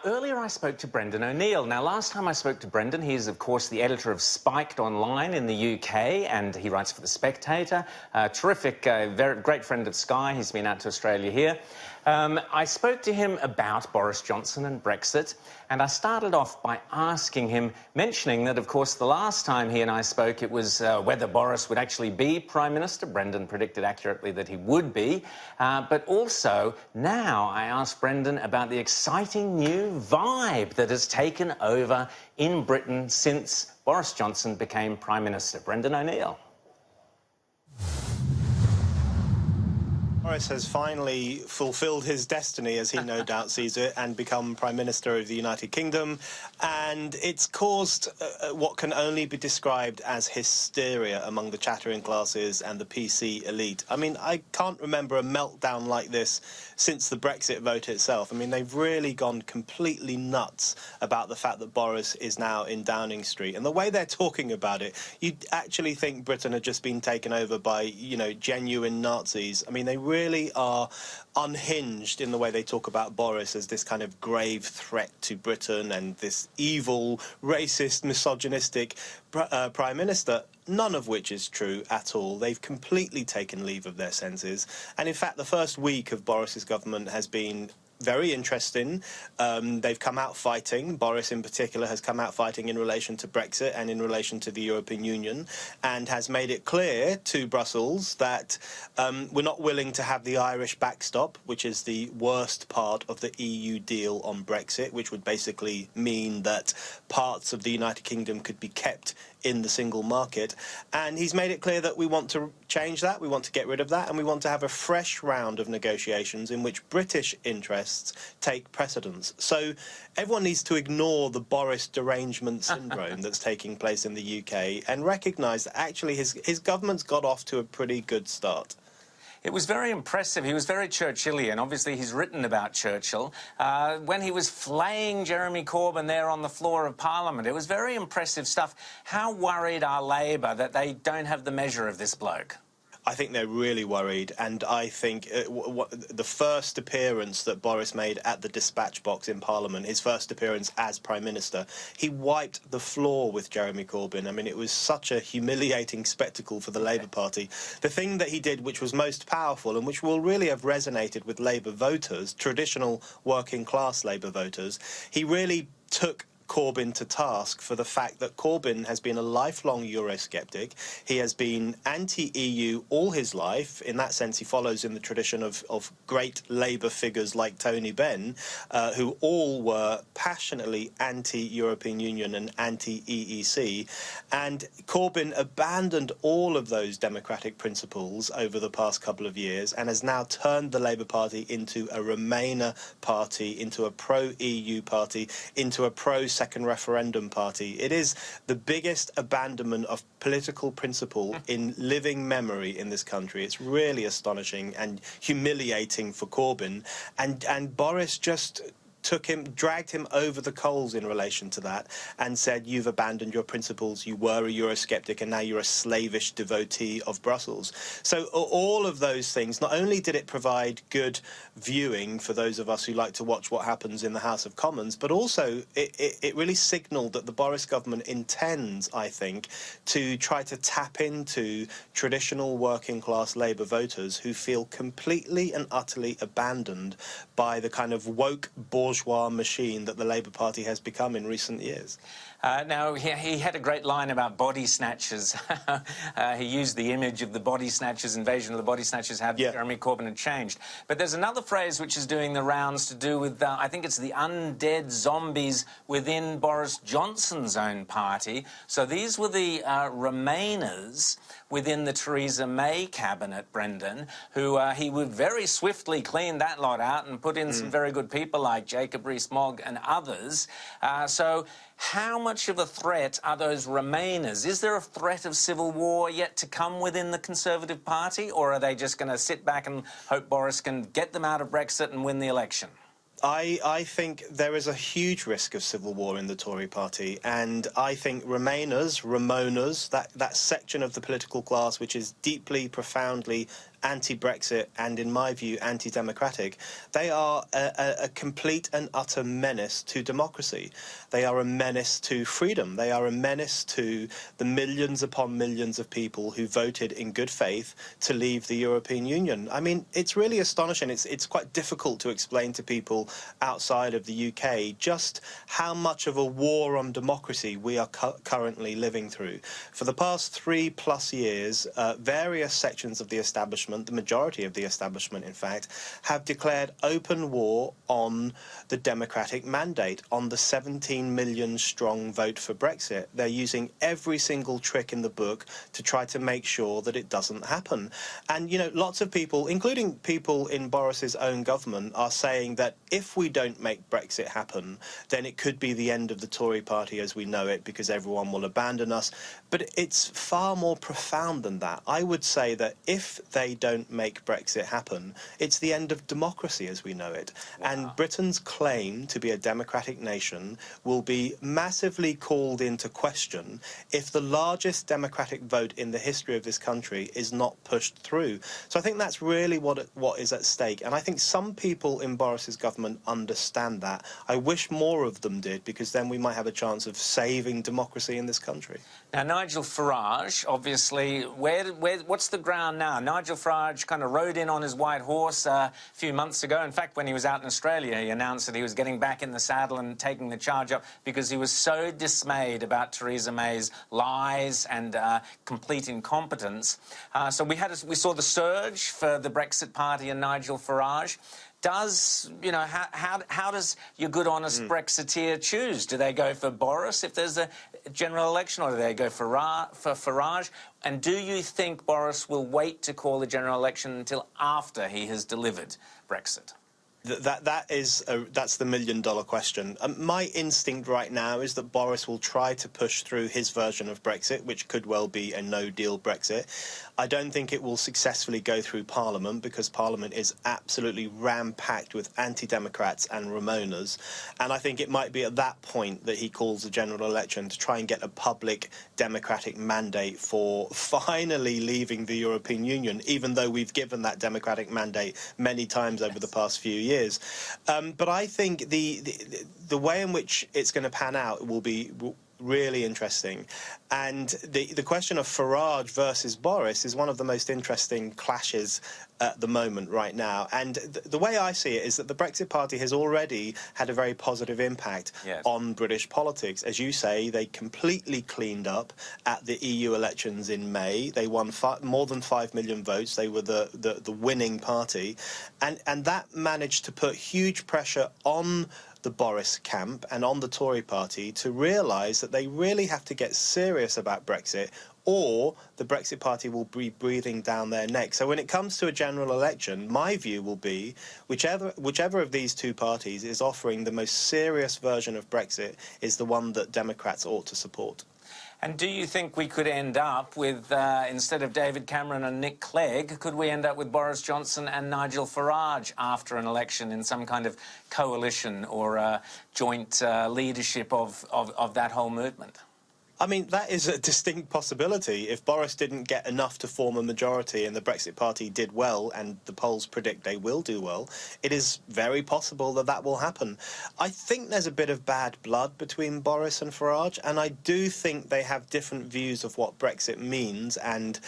Earlier I spoke to Brendan O'Neill. Now, last time I spoke to Brendan, he is, of course, the editor of Spiked Online in the UK, and he writes for The Spectator. Terrific, very great friend of Sky. He's been out to Australia here. I spoke to him about Boris Johnson and Brexit, and I started off by asking him, mentioning that, of course, the last time he and I spoke, it was whether Boris would actually be Prime Minister. Brendan predicted accurately that he would be. But also, now I asked Brendan about the exciting new vibe that has taken over in Britain since Boris Johnson became Prime Minister. Brendan O'Neill. Boris has finally fulfilled his destiny, as he no doubt sees it, and become Prime Minister of the United Kingdom. And it's caused what can only be described as hysteria among the chattering classes and the PC elite. I mean, I can't remember a meltdown like this since the Brexit vote itself. I mean, they've really gone completely nuts about the fact that Boris is now in Downing Street. And the way they're talking about it, you'd actually think Britain had just been taken over by, you know, genuine Nazis. I mean, they really are unhinged in the way they talk about Boris as this kind of grave threat to Britain and this evil, racist, misogynistic Prime Minister, none of which is true at all. They've completely taken leave of their senses. And in fact, the first week of Boris's government has been very interesting. They've come out fighting. Boris, in particular, has come out fighting in relation to Brexit and in relation to the European Union, and has made it clear to Brussels that we're not willing to have the Irish backstop, which is the worst part of the EU deal on Brexit, which would basically mean that parts of the United Kingdom could be kept in the single market. And he's made it clear that we want to change that, we want to get rid of that, and we want to have a fresh round of negotiations in which British interests take precedence. So everyone needs to ignore the Boris derangement syndrome that's taking place in the UK and recognise that actually his government's got off to a pretty good start. It was very impressive. He was very Churchillian. Obviously, he's written about Churchill. When he was flaying Jeremy Corbyn there on the floor of Parliament, it was very impressive stuff. How worried are Labour that they don't have the measure of this bloke? I think they're really worried, and I think the first appearance that Boris made at the dispatch box in Parliament, his first appearance as Prime Minister, he wiped the floor with Jeremy Corbyn. I mean, it was such a humiliating spectacle for the Labour Party. The thing that he did, which was most powerful and which will really have resonated with Labour voters, traditional working-class Labour voters, he really took Corbyn to task for the fact that Corbyn has been a lifelong Eurosceptic. He has been anti-EU all his life. In that sense, he follows in the tradition of great Labour figures like Tony Benn, who all were passionately anti-European Union and anti-EEC. And Corbyn abandoned all of those democratic principles over the past couple of years and has now turned the Labour Party into a Remainer party, into a pro-EU party, into a pro-second referendum party. It is the biggest abandonment of political principle in living memory in this country. It's really astonishing and humiliating for Corbyn. And Boris just dragged him over the coals in relation to that and said, you've abandoned your principles, you were a Eurosceptic and now you're a slavish devotee of Brussels. So all of those things, not only did it provide good viewing for those of us who like to watch what happens in the House of Commons, but also it really signalled that the Boris government intends, I think, to try to tap into traditional working-class Labour voters who feel completely and utterly abandoned by the kind of woke bourgeois machine that the Labour Party has become in recent years. Now, he had a great line about body snatchers. He used the image of the body snatchers, invasion of the body snatchers, how Jeremy Corbyn had changed. But there's another phrase which is doing the rounds to do with, I think it's the undead zombies within Boris Johnson's own party. So these were the Remainers within the Theresa May cabinet, Brendan, who he would very swiftly clean that lot out and put in some very good people like Jacob Rees-Mogg and others. So how much of a threat are those Remainers? Is there a threat of civil war yet to come within the Conservative Party, or are they just going to sit back and hope Boris can get them out of Brexit and win the election? I think there is a huge risk of civil war in the Tory party, and I think Remainers, Ramonas, that section of the political class which is deeply, profoundly anti-Brexit and, in my view, anti-democratic. They are a complete and utter menace to democracy. They are a menace to freedom. They are a menace to the millions upon millions of people who voted in good faith to leave the European Union. I mean, it's really astonishing. It's quite difficult to explain to people outside of the UK just how much of a war on democracy we are currently living through. For the past 3+ years, various sections of the establishment, the majority of the establishment, in fact, have declared open war on the democratic mandate, on the 17 million strong vote for Brexit. They're using every single trick in the book to try to make sure that it doesn't happen. And, you know, lots of people, including people in Boris's own government, are saying that if we don't make Brexit happen, then it could be the end of the Tory party as we know it, because everyone will abandon us. But it's far more profound than that. I would say that if they don't make Brexit happen, it's the end of democracy as we know it. Wow. And Britain's claim to be a democratic nation will be massively called into question if the largest democratic vote in the history of this country is not pushed through. So I think that's really what is at stake. And I think some people in Boris's government understand that. I wish more of them did, because then we might have a chance of saving democracy in this country. Now, Nigel Farage, obviously, what's the ground now? Nigel Farage kind of rode in on his white horse a few months ago. In fact, when he was out in Australia, he announced that he was getting back in the saddle and taking the charge up because he was so dismayed about Theresa May's lies and complete incompetence. So we saw the surge for the Brexit party and Nigel Farage. Does, you know, how does your good, honest Brexiteer choose? Do they go for Boris if there's a general election, or do they go for Farage? And do you think Boris will wait to call the general election until after he has delivered Brexit? That's the million-dollar question. My instinct right now is that Boris will try to push through his version of Brexit, which could well be a no-deal Brexit. I don't think it will successfully go through Parliament, because Parliament is absolutely ram-packed with anti-democrats and Ramonas. And I think it might be at that point that he calls a general election to try and get a public democratic mandate for finally leaving the European Union, even though we've given that democratic mandate many times over the past few years. But I think the way in which it's going to pan out will be really interesting. And the question of Farage versus Boris is one of the most interesting clashes at the moment right now. And the way I see it is that the Brexit Party has already had a very positive impact on British politics. As you say, they completely cleaned up at the EU elections in May. They won more than 5 million votes. They were the winning party. And that managed to put huge pressure on the Boris camp and on the Tory party to realise that they really have to get serious about Brexit, or the Brexit party will be breathing down their neck. So when it comes to a general election, my view will be whichever of these two parties is offering the most serious version of Brexit is the one that Democrats ought to support. And do you think we could end up with, instead of David Cameron and Nick Clegg, could we end up with Boris Johnson and Nigel Farage after an election in some kind of coalition or joint leadership of that whole movement? I mean, that is a distinct possibility. If Boris didn't get enough to form a majority and the Brexit Party did well, and the polls predict they will do well, it is very possible that that will happen. I think there's a bit of bad blood between Boris and Farage, and I do think they have different views of what Brexit means. And,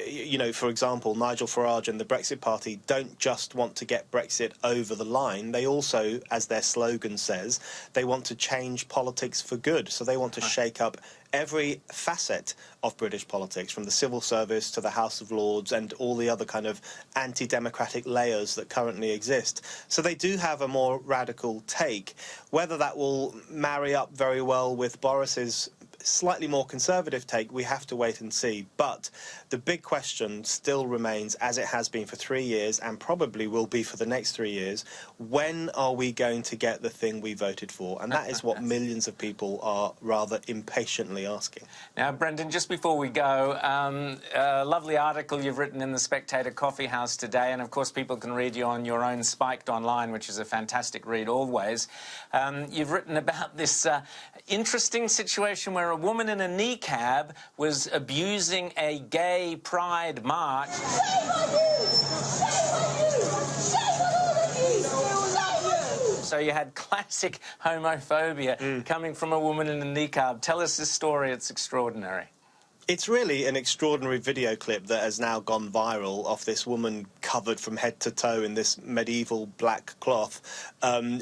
you know, for example, Nigel Farage and the Brexit Party don't just want to get Brexit over the line. They also, as their slogan says, they want to change politics for good. So they want to shake up every facet of British politics, from the civil service to the House of Lords and all the other kind of anti-democratic layers that currently exist. So they do have a more radical take. Whether that will marry up very well with Boris's slightly more conservative take, we have to wait and see. But the big question still remains, as it has been for 3 years and probably will be for the next 3 years: when are we going to get the thing we voted for? And that is what millions of people are rather impatiently asking. Now, Brendan, just before we go, a lovely article you've written in the Spectator Coffee House today, and of course people can read you on your own Spiked Online, which is a fantastic read always. You've written about this interesting situation we're where a woman in a niqab was abusing a gay pride march. Shame on you! Shame on you! Shame on all of you! Shame on you! So you had classic homophobia coming from a woman in a niqab. Tell us this story. It's extraordinary. It's really an extraordinary video clip that has now gone viral of this woman covered from head to toe in this medieval black cloth,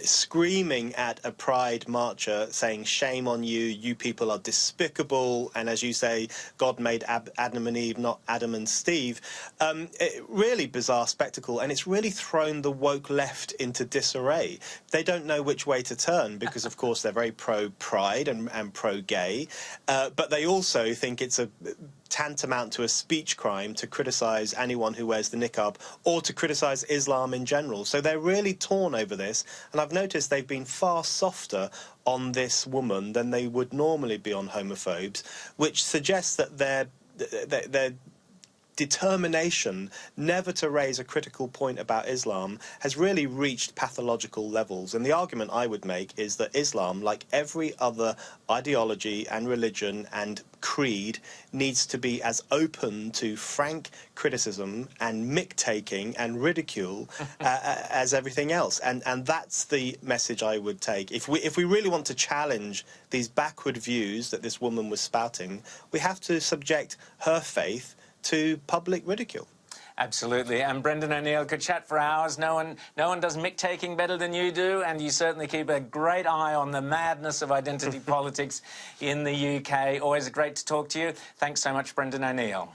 screaming at a pride marcher, saying, "Shame on you, you people are despicable," and as you say, God made Adam and Eve, not Adam and Steve. Really bizarre spectacle, and it's really thrown the woke left into disarray. They don't know which way to turn because, of course, they're very pro-pride and pro-gay, but they also think it's a tantamount to a speech crime to criticise anyone who wears the niqab or to criticise Islam in general. So they're really torn over this, and I've noticed they've been far softer on this woman than they would normally be on homophobes, which suggests that their determination never to raise a critical point about Islam has really reached pathological levels. And the argument I would make is that Islam, like every other ideology and religion and creed, needs to be as open to frank criticism and mick-taking and ridicule as everything else. And that's the message I would take. If we really want to challenge these backward views that this woman was spouting, we have to subject her faith to public ridicule. Absolutely. And Brendan O'Neill could chat for hours. No one does mick-taking better than you do, and you certainly keep a great eye on the madness of identity politics in the UK. Always great to talk to you. Thanks so much, Brendan O'Neill.